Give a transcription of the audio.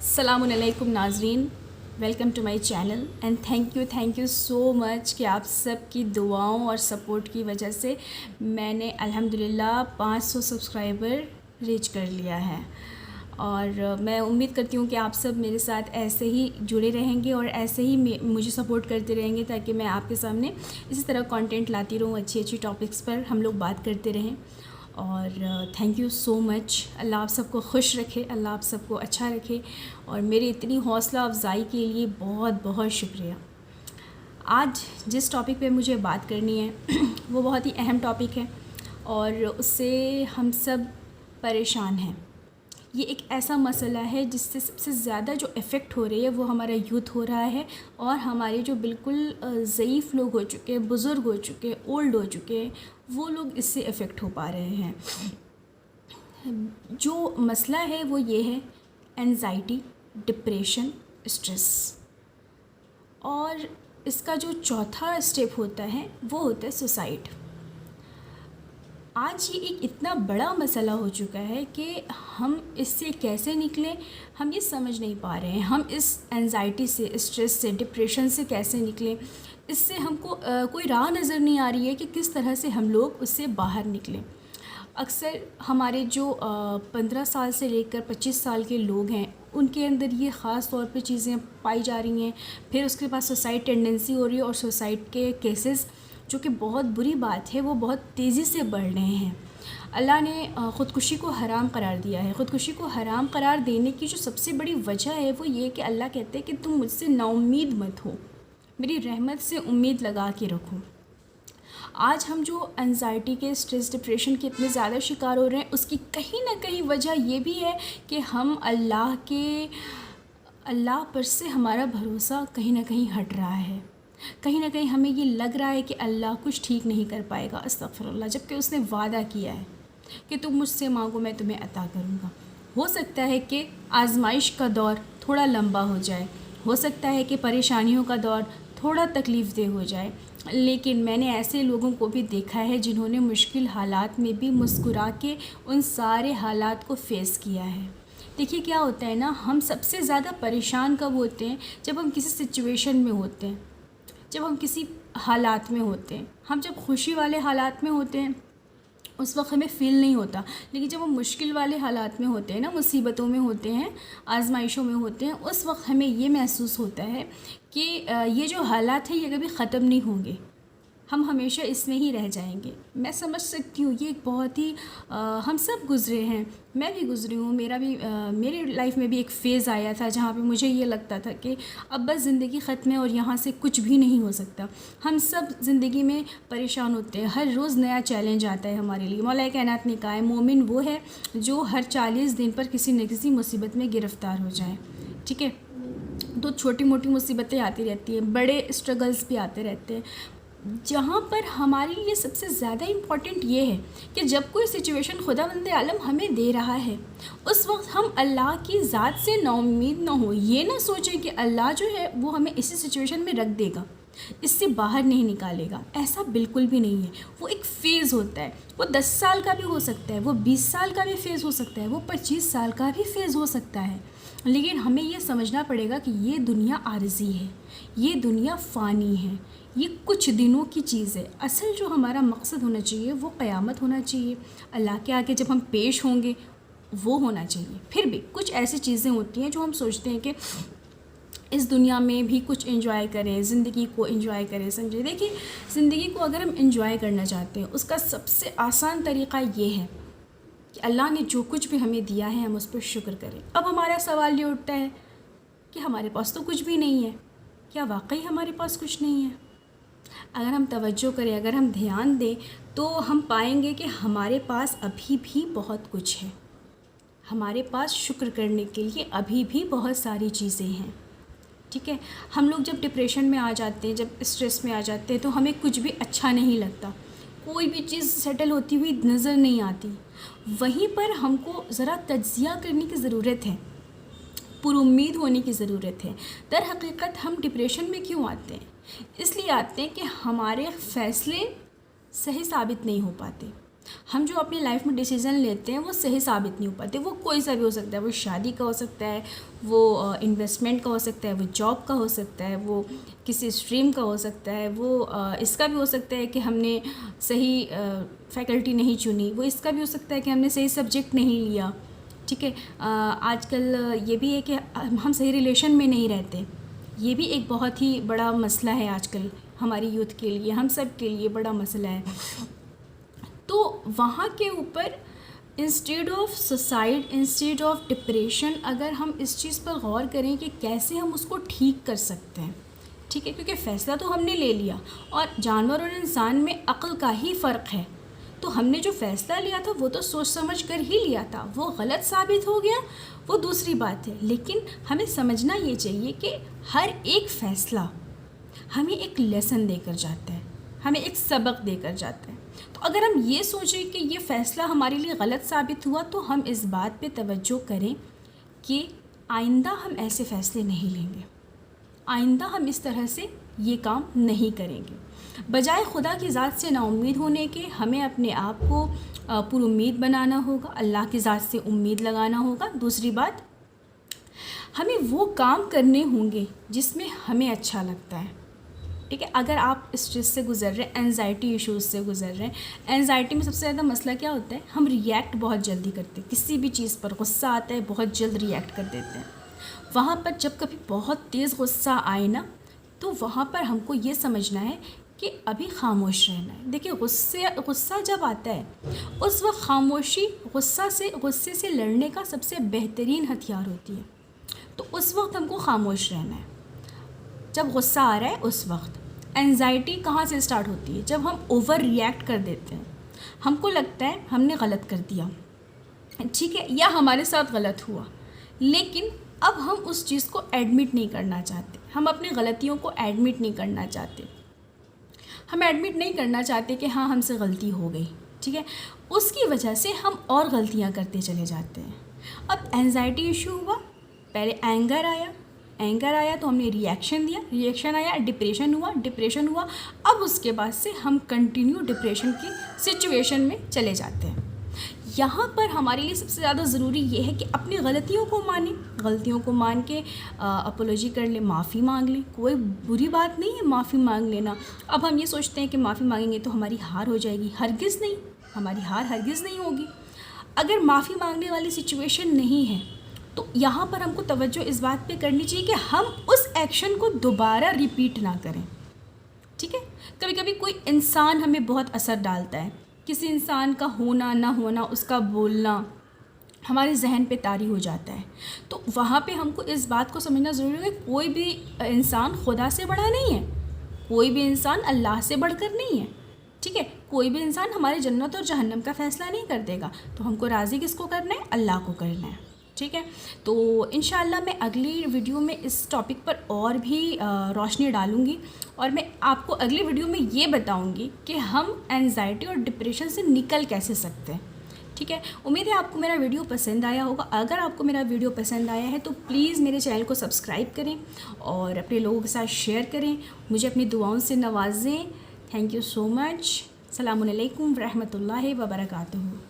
अस्सलामुअलैकुम नाज़रीन, welcome to my channel and thank you so much कि आप सब की दुआओं और सपोर्ट की वजह से मैंने अल्हम्दुलिल्लाह 500 सब्सक्राइबर रीच कर लिया है। और मैं उम्मीद करती हूँ कि आप सब मेरे साथ ऐसे ही जुड़े रहेंगे और ऐसे ही मुझे सपोर्ट करते रहेंगे ताकि मैं आपके सामने इसी तरह कंटेंट लाती रहूँ, अच्छी अच्छी टॉपिक्स पर हम लोग बात करते रहें। और थैंक यू सो मच। अल्लाह आप सबको खुश रखे, अल्लाह आप सबको अच्छा रखे और मेरी इतनी हौसला अफजाई के लिए बहुत बहुत शुक्रिया। आज जिस टॉपिक पे मुझे बात करनी है वो बहुत ही अहम टॉपिक है और उससे हम सब परेशान हैं। ये एक ऐसा मसला है जिससे सबसे ज़्यादा जो इफ़ेक्ट हो रही है वो हमारा यूथ हो रहा है और हमारे जो बिल्कुल ज़ईफ़ लोग हो चुके हैं, बुज़ुर्ग हो चुके हैं, ओल्ड हो चुके हैं, वो लोग इससे इफ़ेक्ट हो पा रहे हैं। जो मसला है वो ये है एंजाइटी, डिप्रेशन, स्ट्रेस। और इसका जो चौथा स्टेप होता है वो होता है सुसाइड। आज ये एक इतना बड़ा मसला हो चुका है कि हम इससे कैसे निकलें हम ये समझ नहीं पा रहे हैं। हम इस एंजाइटी से, स्ट्रेस से, डिप्रेशन से कैसे निकलें, इससे हमको कोई राह नज़र नहीं आ रही है कि किस तरह से हम लोग उससे बाहर निकलें। अक्सर हमारे जो 15 साल से लेकर 25 साल के लोग हैं उनके अंदर ये ख़ास तौर पे चीज़ें पाई जा रही हैं। फिर उसके बाद सुसाइड टेंडेंसी हो रही है और सुसाइड के केसेस, जो कि बहुत बुरी बात है, वो बहुत तेज़ी से बढ़ रहे हैं। अल्लाह ने ख़ुदकुशी को हराम करार दिया है। ख़ुदकुशी को हराम करार देने की जो सबसे बड़ी वजह है वो ये कि अल्लाह कहते हैं कि तुम मुझसे नाउम्मीद मत हो, मेरी रहमत से उम्मीद लगा के रखो। आज हम जो एंजाइटी के, स्ट्रेस, डिप्रेशन के इतने ज़्यादा शिकार हो रहे हैं उसकी कहीं ना कहीं वजह ये भी है कि हम अल्लाह पर से हमारा भरोसा कहीं ना कहीं हट रहा है। कहीं ना कहीं हमें ये लग रहा है कि अल्लाह कुछ ठीक नहीं कर पाएगा, अस्तगफिरुल्लाह, जबकि उसने वादा किया है कि तुम मुझसे मांगो मैं तुम्हें अता करूँगा। हो सकता है कि आजमाइश का दौर थोड़ा लंबा हो जाए, हो सकता है कि परेशानियों का दौर थोड़ा तकलीफ़ दे हो जाए, लेकिन मैंने ऐसे लोगों को भी देखा है जिन्होंने मुश्किल हालात में भी मुस्कुरा के उन सारे हालात को फेस किया है। देखिए क्या होता है ना, हम सबसे ज़्यादा परेशान कब होते हैं? जब हम किसी सिचुएशन में होते हैं, जब हम किसी हालात में होते हैं। हम जब खुशी वाले हालात में होते हैं उस वक्त हमें फ़ील नहीं होता, लेकिन जब हम मुश्किल वाले हालात में होते हैं ना, मुसीबतों में होते हैं, आजमाइशों में होते हैं, उस वक्त हमें ये महसूस होता है कि ये जो हालात हैं ये कभी ख़त्म नहीं होंगे, हम हमेशा इसमें ही रह जाएंगे। मैं समझ सकती हूँ, ये एक बहुत ही हम सब गुज़रे हैं, मैं भी गुज़री हूँ। मेरे लाइफ में भी एक फ़ेज़ आया था जहाँ पे मुझे ये लगता था कि अब बस ज़िंदगी ख़त्म है और यहाँ से कुछ भी नहीं हो सकता। हम सब ज़िंदगी में परेशान होते हैं, हर रोज़ नया चैलेंज आता है हमारे लिए। मौला कायनात ने कहा है मोमिन वो है जो हर 40 दिन पर किसी न किसी मुसीबत में गिरफ़्तार हो जाए। ठीक है, तो छोटी मोटी मुसीबतें आती रहती हैं, बड़े स्ट्रगल्स भी आते रहते हैं। जहाँ पर हमारे लिए सबसे ज़्यादा इम्पॉर्टेंट ये है कि जब कोई सिचुएशन खुदावंद आलम हमें दे रहा है उस वक्त हम अल्लाह की ज़ात से नाउम्मीद ना हो। ये ना सोचें कि अल्लाह जो है वो हमें इसी सिचुएशन में रख देगा, इससे बाहर नहीं निकालेगा। ऐसा बिल्कुल भी नहीं है। वो एक फ़ेज़ होता है, वो 10 साल का भी हो सकता है, वो 20 साल का भी फ़ेज़ हो सकता है, वो 25 साल का भी फ़ेज़ हो सकता है। लेकिन हमें ये समझना पड़ेगा कि ये दुनिया आर्जी है, ये दुनिया फ़ानी है, ये कुछ दिनों की चीज़ है। असल जो हमारा मकसद होना चाहिए वो क़यामत होना चाहिए, अल्लाह के आगे जब हम पेश होंगे वो होना चाहिए। फिर भी कुछ ऐसी चीज़ें होती हैं जो हम सोचते हैं कि इस दुनिया में भी कुछ एंजॉय करें, ज़िंदगी को एंजॉय करें, समझे। देखिए, ज़िंदगी को अगर हम एंजॉय करना चाहते हैं उसका सबसे आसान तरीक़ा ये है कि अल्लाह ने जो कुछ भी हमें दिया है हम उस पर शुक्र करें। अब हमारा सवाल ये उठता है कि हमारे पास तो कुछ भी नहीं है, क्या वाकई हमारे पास कुछ नहीं है? अगर हम तवज्जो करें, अगर हम ध्यान दें तो हम पाएंगे कि हमारे पास अभी भी बहुत कुछ है। हमारे पास शुक्र करने के लिए अभी भी बहुत सारी चीज़ें हैं। ठीक है, हम लोग जब डिप्रेशन में आ जाते हैं, जब स्ट्रेस में आ जाते हैं तो हमें कुछ भी अच्छा नहीं लगता, कोई भी चीज़ सेटल होती हुई नज़र नहीं आती। वहीं पर हमको ज़रा तज्ज़िया करने की ज़रूरत है, पुरुम्मीद होने की ज़रूरत है। दर हकीकत हम डिप्रेशन में क्यों आते हैं? इसलिए आते हैं कि हमारे फ़ैसले सही साबित नहीं हो पाते, हम जो अपनी लाइफ में डिसीज़न लेते हैं वो सही साबित नहीं हो पाते। वो कोई सा भी हो सकता है, वो शादी का हो सकता है, वो इन्वेस्टमेंट का हो सकता है, वो जॉब का हो सकता है, वो किसी स्ट्रीम का हो सकता है, वो इसका भी हो सकता है कि हमने सही फैकल्टी नहीं चुनी, वो इसका भी हो सकता है कि हमने सही सब्जेक्ट नहीं लिया। ठीक है, आजकल ये भी है कि हम सही रिलेशन में नहीं रहते। ये भी एक बहुत ही बड़ा मसला है आजकल हमारी यूथ के लिए, हम सब के लिए बड़ा मसला है। तो वहाँ के ऊपर instead of suicide, instead of depression, अगर हम इस चीज़ पर गौर करें कि कैसे हम उसको ठीक कर सकते हैं। ठीक है, क्योंकि फ़ैसला तो हमने ले लिया और जानवर और इंसान में अक्ल का ही फ़र्क है। तो हमने जो फ़ैसला लिया था वो तो सोच समझ कर ही लिया था, वो गलत साबित हो गया वो दूसरी बात है। लेकिन हमें समझना ये चाहिए कि हर एक फ़ैसला हमें एक लेसन देकर जाता है, हमें एक सबक देकर जाता है। तो अगर हम ये सोचें कि ये फ़ैसला हमारे लिए गलत साबित हुआ तो हम इस बात पे तवज्जो करें कि आइंदा हम ऐसे फ़ैसले नहीं लेंगे, आइंदा हम इस तरह से ये काम नहीं करेंगे। बजाय खुदा की ज़ात से नाउम्मीद होने के हमें अपने आप को पुरुम्मीद बनाना होगा, अल्लाह की ज़ात से उम्मीद लगाना होगा। दूसरी बात, हमें वो काम करने होंगे जिसमें हमें अच्छा लगता है। ठीक है, अगर आप स्ट्रेस से गुज़र रहे हैं, एंजाइटी इश्यूज़ से गुज़र रहे हैं, एंजाइटी में सबसे ज़्यादा मसला क्या होता है, हम रिएक्ट बहुत जल्दी करते हैं। किसी भी चीज़ पर गुस्सा आता है बहुत जल्द रिएक्ट कर देते हैं। वहाँ पर जब कभी बहुत तेज़ गुस्सा आए ना, तो वहाँ पर हमको ये समझना है कि अभी खामोश रहना है। देखिए, गुस्सा जब आता है उस वक्त खामोशी गुस्से से लड़ने का सबसे बेहतरीन हथियार होती है। तो उस वक्त हमको खामोश रहना है जब गुस्सा आ रहा है। उस वक्त एंजाइटी कहाँ से स्टार्ट होती है, जब हम ओवर रिएक्ट कर देते हैं, हमको लगता है हमने गलत कर दिया, ठीक है, या हमारे साथ गलत हुआ, लेकिन अब हम उस चीज़ को एडमिट नहीं करना चाहते, हम अपनी गलतियों को एडमिट नहीं करना चाहते, हम एडमिट नहीं करना चाहते कि हाँ हमसे गलती हो गई। ठीक है, उसकी वजह से हम और गलतियाँ करते चले जाते हैं। अब एंजाइटी इशू हुआ, पहले एंगर आया तो हमने रिएक्शन दिया, रिएक्शन आया, डिप्रेशन हुआ, अब उसके बाद से हम कंटिन्यू डिप्रेशन की सिचुएशन में चले जाते हैं। यहाँ पर हमारे लिए सबसे ज़्यादा ज़रूरी ये है कि अपनी गलतियों को मान के अपोलॉजी कर ले, माफ़ी मांग लें। कोई बुरी बात नहीं है माफ़ी मांग लेना। अब हम ये सोचते हैं कि माफ़ी मांगेंगे तो हमारी हार हो जाएगी, हरगिज़ नहीं, हमारी हार हरगिज़ नहीं होगी। अगर माफ़ी मांगने वाली सिचुएशन नहीं है तो यहाँ पर हमको तवज्जो इस बात पे करनी चाहिए कि हम उस एक्शन को दोबारा रिपीट ना करें। ठीक है, कभी कभी कोई इंसान हमें बहुत असर डालता है, किसी इंसान का होना ना होना, उसका बोलना हमारे जहन पे तारी हो जाता है। तो वहाँ पे हमको इस बात को समझना ज़रूरी है कि कोई भी इंसान खुदा से बड़ा नहीं है, कोई भी इंसान अल्लाह से बढ़कर नहीं है। ठीक है, कोई भी इंसान हमारे जन्नत और जहन्नम का फ़ैसला नहीं कर देगा। तो हमको राज़ी किसको करना है, अल्लाह को करना है। ठीक है, तो इंशाअल्लाह मैं अगली वीडियो में इस टॉपिक पर और भी रोशनी डालूँगी और मैं आपको अगली वीडियो में ये बताऊँगी कि हम एंजाइटी और डिप्रेशन से निकल कैसे सकते हैं। ठीक है, उम्मीद है आपको मेरा वीडियो पसंद आया होगा। अगर आपको मेरा वीडियो पसंद आया है तो प्लीज़ मेरे चैनल को सब्सक्राइब करें और अपने लोगों के साथ शेयर करें, मुझे अपनी दुआओं से नवाजें। Thank you so much. अस्सलामु अलैकुम रहमतुल्लाहि व बरकातुहू।